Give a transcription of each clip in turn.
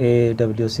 AWC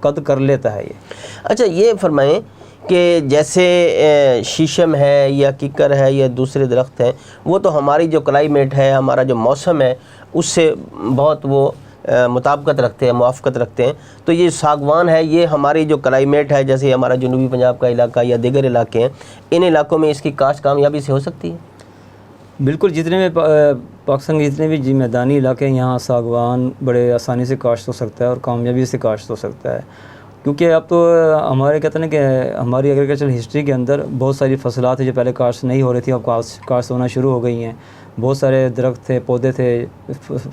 قد کر لیتا ہے یہ۔ اچھا یہ فرمائیں کہ جیسے شیشم ہے یا کیکر ہے یا دوسرے درخت ہیں، وہ تو ہماری جو کلائمیٹ ہے، ہمارا جو موسم ہے، اس سے بہت وہ مطابقت رکھتے ہیں، موافقت رکھتے ہیں۔ تو یہ ساگوان ہے، یہ ہماری جو کلائمیٹ ہے، جیسے ہمارا جنوبی پنجاب کا علاقہ یا دیگر علاقے ہیں، ان علاقوں میں اس کی کاشت کامیابی سے ہو سکتی ہے؟ بالکل، جتنے میں پاکستان کے جتنے بھی میدانی علاقے ہیں، یہاں ساگوان بڑے آسانی سے کاشت ہو سکتا ہے اور کامیابی سے کاشت ہو سکتا ہے، کیونکہ اب تو ہمارے کہتے ہیں کہ ہماری ایگریکلچرل ہسٹری کے اندر بہت ساری فصلات ہیں جو پہلے کاشت نہیں ہو رہی تھی، اب کاشت ہونا شروع ہو گئی ہیں۔ بہت سارے درخت تھے، پودے تھے،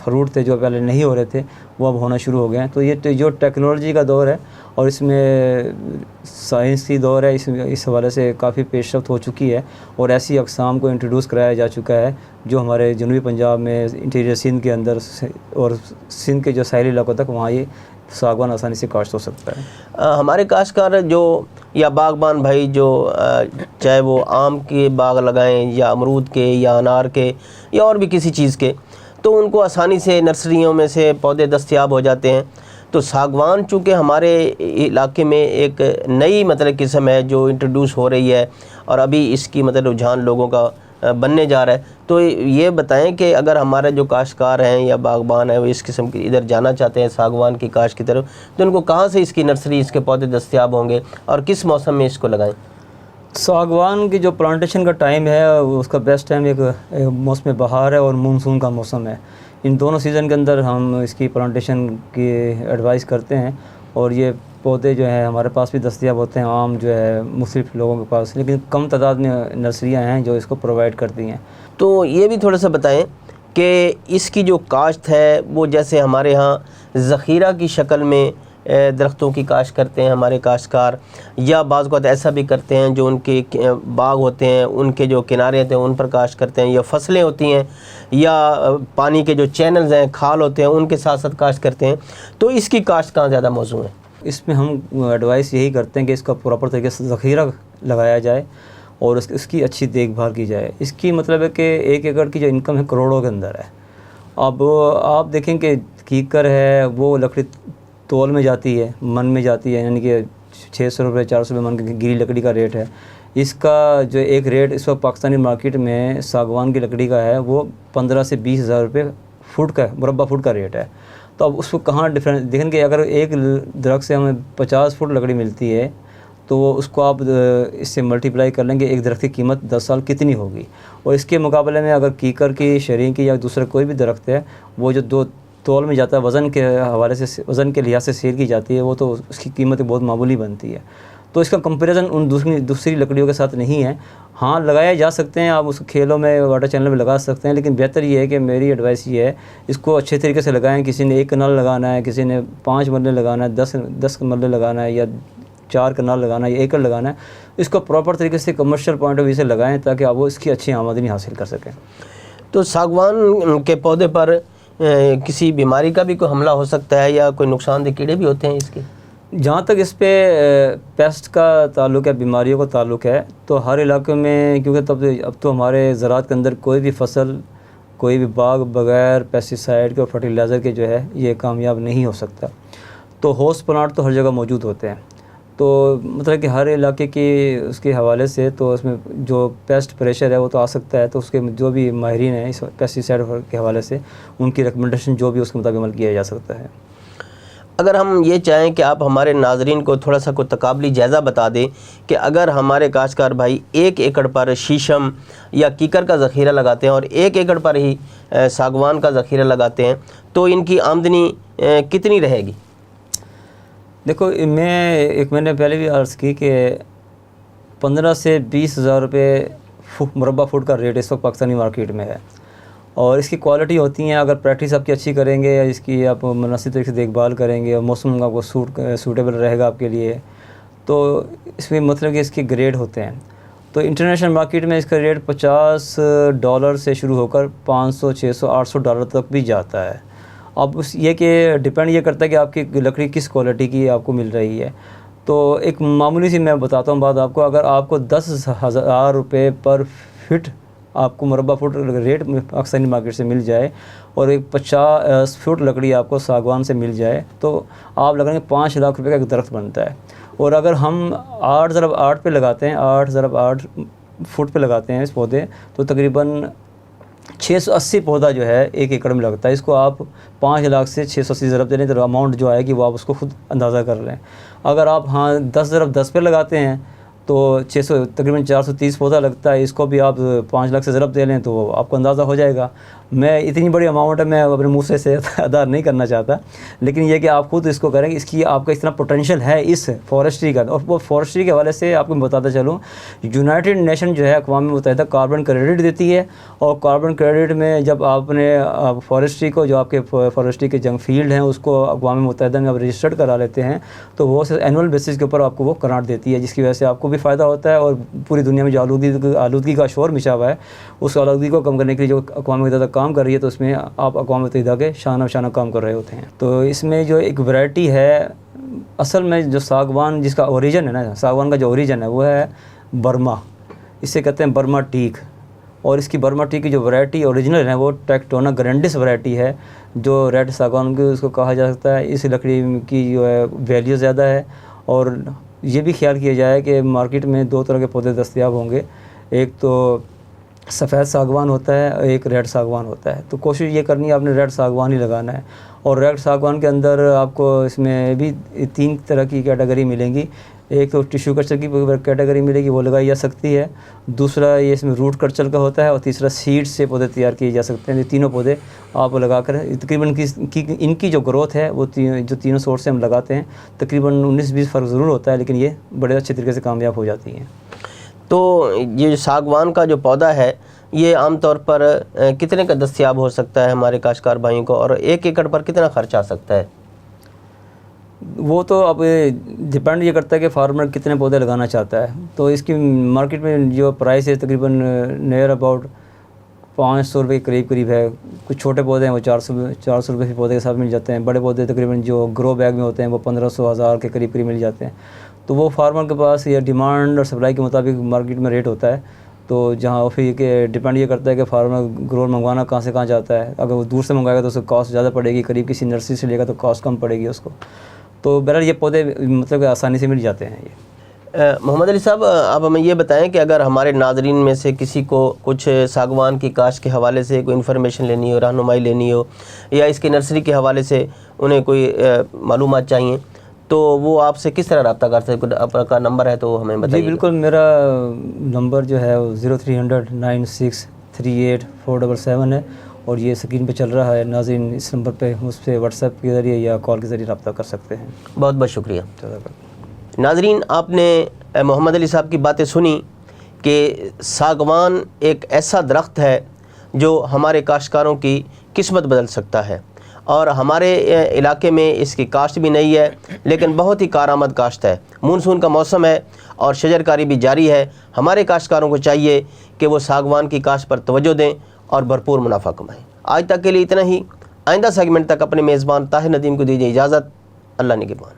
فروٹ تھے جو پہلے نہیں ہو رہے تھے، وہ اب ہونا شروع ہو گئے ہیں۔ تو یہ جو ٹیکنالوجی کا دور ہے اور اس میں سائنس کی دور ہے، اس حوالے سے کافی پیش رفت ہو چکی ہے اور ایسی اقسام کو انٹروڈیوس کرایا جا چکا ہے جو ہمارے جنوبی پنجاب میں، انٹیریئر سندھ کے اندر اور سندھ کے جو ساحلی علاقوں تک، وہاں یہ ساگوان آسانی سے کاشت ہو سکتا ہے۔ ہمارے کاشتکار جو یا باغبان بھائی جو چاہے وہ آم کے باغ لگائیں یا امرود کے یا انار کے یا اور بھی کسی چیز کے، تو ان کو آسانی سے نرسریوں میں سے پودے دستیاب ہو جاتے ہیں۔ تو ساگوان چونکہ ہمارے علاقے میں ایک نئی قسم ہے جو انٹروڈیوس ہو رہی ہے اور ابھی اس کی رجحان لوگوں کا بننے جا رہا ہے، تو یہ بتائیں کہ اگر ہمارے جو کاشتکار ہیں یا باغبان ہیں وہ اس قسم کی ادھر جانا چاہتے ہیں ساگوان کی کاشت کی طرف، تو ان کو کہاں سے اس کی نرسری، اس کے پودے دستیاب ہوں گے اور کس موسم میں اس کو لگائیں؟ ساگوان کی جو پلانٹیشن کا ٹائم ہے، اس کا بیسٹ ٹائم ایک موسم بہار ہے اور مونسون کا موسم ہے۔ ان دونوں سیزن کے اندر ہم اس کی پلانٹیشن کی ایڈوائز کرتے ہیں، اور یہ پودے جو ہیں ہمارے پاس بھی دستیاب ہوتے ہیں، عام جو ہے مختلف لوگوں کے پاس، لیکن کم تعداد میں نرسریاں ہیں جو اس کو پرووائڈ کرتی ہیں۔ تو یہ بھی تھوڑا سا بتائیں کہ اس کی جو کاشت ہے وہ جیسے ہمارے ہاں ذخیرہ کی شکل میں درختوں کی کاشت کرتے ہیں ہمارے کاشتکار، یا بعض اوقات ایسا بھی کرتے ہیں جو ان کے باغ ہوتے ہیں ان کے جو کنارے ہوتے ہیں ان پر کاشت کرتے ہیں، یا فصلیں ہوتی ہیں یا پانی کے جو چینلز ہیں، کھال ہوتے ہیں، ان کے ساتھ ساتھ کاشت کرتے ہیں۔ تو اس کی کاشت کہاں زیادہ موزوں ہے؟ اس میں ہم ایڈوائس یہی کرتے ہیں کہ اس کا پراپر طریقے سے ذخیرہ لگایا جائے اور اس کی اچھی دیکھ بھال کی جائے۔ اس کی مطلب ہے کہ 1 ایکڑ کی جو انکم ہے کروڑوں کے اندر ہے۔ اب آپ دیکھیں کہ کیکر ہے وہ لکڑی تول میں جاتی ہے، من میں جاتی ہے، یعنی کہ 600 روپے 400 روپے من کی گیلی لکڑی کا ریٹ ہے۔ اس کا جو ایک ریٹ اس وقت پاکستانی مارکیٹ میں ساگوان کی لکڑی کا ہے وہ 15 سے 20 ہزار روپے فٹ کا مربع فٹ کا ریٹ ہے۔ تو اب اس کو کہاں ڈفرینس دیکھیں کہ اگر ایک درخت سے ہمیں 50 فٹ لکڑی ملتی ہے تو اس کو آپ اس سے ملٹیپلائی کر لیں گے، ایک درخت کی قیمت 10 سال کتنی ہوگی، اور اس کے مقابلے میں اگر کیکر کی، شرین کی یا دوسرا کوئی بھی درخت ہے، وہ جو 2 تول میں جاتا ہے، وزن کے حوالے سے، وزن کے لحاظ سے سیل کی جاتی ہے، وہ تو اس کی قیمت بہت معمولی بنتی ہے۔ تو اس کا کمپیریزن ان دوسری لکڑیوں کے ساتھ نہیں ہے۔ ہاں لگائے جا سکتے ہیں، آپ اس کھیلوں میں، واٹر چینل میں لگا سکتے ہیں، لیکن بہتر یہ ہے کہ میری ایڈوائس یہ ہے اس کو اچھے طریقے سے لگائیں۔ کسی نے 1 کنال لگانا ہے، کسی نے 5 مرلے لگانا ہے، 10 مرلے لگانا ہے، یا 4 کنال لگانا ہے، یا ایکڑ لگانا ہے، اس کو پراپر طریقے سے کمرشل پوائنٹ آف ویو سے لگائیں تاکہ آپ وہ اس کی اچھی آمدنی حاصل کر سکیں۔ تو ساگوان کے پودے پر کسی بیماری کا بھی کوئی حملہ ہو سکتا ہے یا کوئی نقصان دہ کیڑے بھی ہوتے ہیں اس کے؟ جہاں تک اس پہ پیسٹ کا تعلق ہے، بیماریوں کا تعلق ہے، تو ہر علاقے میں، کیونکہ اب تو ہمارے زراعت کے اندر کوئی بھی فصل، کوئی بھی باغ بغیر پیسٹیسائڈ کے اور فرٹیلائزر کے جو ہے یہ کامیاب نہیں ہو سکتا۔ تو ہوسٹ پلانٹ تو ہر جگہ موجود ہوتے ہیں، تو مطلب کہ ہر علاقے کی اس کے حوالے سے تو اس میں جو پیسٹ پریشر ہے وہ تو آ سکتا ہے، تو اس کے جو بھی ماہرین ہیں اس پیسٹیسائڈ کے حوالے سے ان کی ریکمنڈیشن جو بھی اس کے مطابق عمل کیا جا سکتا ہے۔ اگر ہم یہ چاہیں کہ آپ ہمارے ناظرین کو تھوڑا سا کوئی تقابلی جائزہ بتا دیں کہ اگر ہمارے کاشتکار بھائی 1 ایکڑ پر شیشم یا کیکر کا ذخیرہ لگاتے ہیں اور 1 ایکڑ پر ہی ساگوان کا ذخیرہ لگاتے ہیں، تو ان کی آمدنی کتنی رہے گی؟ دیکھو، میں نے پہلے بھی عرض کی کہ 15 سے 20 ہزار روپے مربع فٹ کا ریٹ اس وقت پاکستانی مارکیٹ میں ہے، اور اس کی کوالٹی ہوتی ہیں، اگر پریکٹس آپ کی اچھی کریں گے یا اس کی آپ مناسب طریقے سے دیکھ بھال کریں گے اور موسم آپ کو سوٹیبل رہے گا آپ کے لیے، تو اس میں مطلب کہ اس کے گریڈ ہوتے ہیں۔ تو انٹرنیشنل مارکیٹ میں اس کا ریٹ $50 سے شروع ہو کر $500, $600, $800 تک بھی جاتا ہے۔ اب یہ کہ ڈپینڈ یہ کرتا ہے کہ آپ کی لکڑی کس کوالٹی کی آپ کو مل رہی ہے۔ تو ایک معمولی سی میں بتاتا ہوں بات آپ کو، اگر آپ کو 10,000 روپے پر فٹ آپ کو مربع فٹ ریٹ اکثر مارکیٹ سے مل جائے اور ایک 50 فٹ لکڑی آپ کو ساگوان سے مل جائے تو آپ لگائیں گے 5 لاکھ روپے کا ایک درخت بنتا ہے. اور اگر ہم 8x8 پہ لگاتے ہیں 8x8 فٹ پہ لگاتے ہیں اس پودے تو تقریباً 680 پودا جو ہے 1 ایکڑ میں لگتا ہے. اس کو آپ 5 لاکھ سے 680 ضرب دے لیں تو اماؤنٹ جو آئے گی وہ آپ اس کو خود اندازہ کر لیں. اگر آپ 10x10 پہ لگاتے ہیں تو 600 تقریباً 430 پودا لگتا ہے. اس کو بھی آپ 5 لاکھ سے ضرب دے لیں تو آپ کو اندازہ ہو جائے گا. میں اتنی بڑی اماؤنٹ ہے میں اپنے منہ سے ادا نہیں کرنا چاہتا, لیکن یہ کہ آپ خود اس کو کریں. اس کی آپ کا اس طرح پوٹینشیل ہے اس فارسٹری کا. اور وہ فارسٹری کے حوالے سے آپ کو بتاتا چلوں, یونائٹڈ نیشن جو ہے اقوام متحدہ کاربن کریڈٹ دیتی ہے, اور کاربن کریڈٹ میں جب آپ نے فارسٹری کو جو آپ کے فارسٹری کے جنگ فیلڈ ہیں اس کو اقوام متحدہ میں آپ رجسٹرڈ کرا لیتے ہیں تو وہ اینول بیسس کے اوپر آپ کو وہ گرانٹ دیتی ہے, جس کی وجہ سے آپ کو بھی فائدہ ہوتا ہے اور پوری دنیا میں جو آلودگی کا شور مچا ہوا ہے اس آلودگی کو کم کرنے کے لیے جو اقوام متحدہ کام کر رہی ہے تو اس میں آپ اقوام متحدہ کے شانہ کام کر رہے ہوتے ہیں. تو اس میں جو ایک ورائٹی ہے اصل میں جو ساگوان جس کا اوریجن ہے نا, ساگوان کا جو اوریجن ہے وہ ہے برما, اسے کہتے ہیں برما ٹیک. اور اس کی برما ٹیک کی جو ورائٹی اوریجنل ہے وہ ٹیکٹونا گرینڈس ورائٹی ہے جو ریڈ ساگوان کی اس کو کہا جا سکتا ہے. اس لکڑی کی جو ہے ویلیو زیادہ ہے. اور یہ بھی خیال کیا جائے کہ مارکیٹ میں 2 طرح کے پودے دستیاب ہوں گے, ایک تو سفید ساگوان ہوتا ہے اور ایک ریڈ ساگوان ہوتا ہے. تو کوشش یہ کرنی ہے آپ نے ریڈ ساگوان ہی لگانا ہے. اور ریڈ ساگوان کے اندر آپ کو اس میں بھی 3 طرح کی کیٹیگری ملیں گی. ایک تو ٹیشو کلچر کی کیٹیگری ملے گی, وہ لگائی جا سکتی ہے. دوسرا یہ اس میں روٹ کلچر کا ہوتا ہے, اور تیسرا سیڈ سے پودے تیار کیے جا سکتے ہیں. یہ تینوں پودے آپ لگا کر تقریباً ان کی جو گروتھ ہے وہ جو تینوں سورس سے ہم لگاتے ہیں تقریباً 19-20 فرق ضرور ہوتا ہے, لیکن یہ بڑے اچھے طریقے سے کامیاب ہو جاتی ہیں. تو یہ جو ساگوان کا جو پودا ہے یہ عام طور پر کتنے کا دستیاب ہو سکتا ہے ہمارے کاشتکار بھائیوں کو, اور 1 ایکڑ پر کتنا خرچ آ سکتا ہے؟ وہ تو اب ڈپینڈ یہ کرتا ہے کہ فارمر کتنے پودے لگانا چاہتا ہے. تو اس کی مارکیٹ میں جو پرائس ہے تقریباً نیئر اباؤٹ 500 روپے کے قریب ہے. کچھ چھوٹے پودے ہیں وہ 400 روپے کے پودے کے ساتھ مل جاتے ہیں. بڑے پودے تقریباً جو گرو بیگ میں ہوتے ہیں وہ 1500-1000 کے قریب مل جاتے ہیں. تو وہ فارمر کے پاس یہ ڈیمانڈ اور سپلائی کے مطابق مارکیٹ میں ریٹ ہوتا ہے. تو جہاں پھر کہ ڈپینڈ یہ کرتا ہے کہ فارمر گروور منگوانا کہاں سے کہاں جاتا ہے. اگر وہ دور سے منگوائے گا تو اس کو کاسٹ زیادہ پڑے گی, قریب کسی نرسری سے لے گا تو کاسٹ کم پڑے گی اس کو. تو بہرحال یہ پودے مطلب کہ آسانی سے مل جاتے ہیں. یہ محمد علی صاحب, آپ ہمیں یہ بتائیں کہ اگر ہمارے ناظرین میں سے کسی کو کچھ ساگوان کی کاشت کے حوالے سے کوئی انفارمیشن لینی ہو, رہنمائی لینی ہو, یا اس کی نرسری کے حوالے سے انہیں کوئی معلومات چاہیے تو وہ آپ سے کس طرح رابطہ کر سکتے؟ آپ کا نمبر ہے تو ہمیں بتائیے. جی بالکل, میرا نمبر جو ہے 0300-9638-477 ہے, اور یہ اسکرین پہ چل رہا ہے. ناظرین اس نمبر پہ مجھ سے واٹس ایپ کے ذریعے یا کال کے ذریعے رابطہ کر سکتے ہیں. بہت بہت شکریہ. ناظرین, آپ نے محمد علی صاحب کی باتیں سنی کہ ساگوان ایک ایسا درخت ہے جو ہمارے کاشتکاروں کی قسمت بدل سکتا ہے, اور ہمارے علاقے میں اس کی کاشت بھی نہیں ہے لیکن بہت ہی کارآمد کاشت ہے. مونسون کا موسم ہے اور شجر کاری بھی جاری ہے. ہمارے کاشتکاروں کو چاہیے کہ وہ ساگوان کی کاشت پر توجہ دیں اور بھرپور منافع کمائیں. آج تک کے لیے اتنا ہی. آئندہ سیگمنٹ تک اپنے میزبان طاہر ندیم کو دیجیے اجازت. اللہ نگہبان.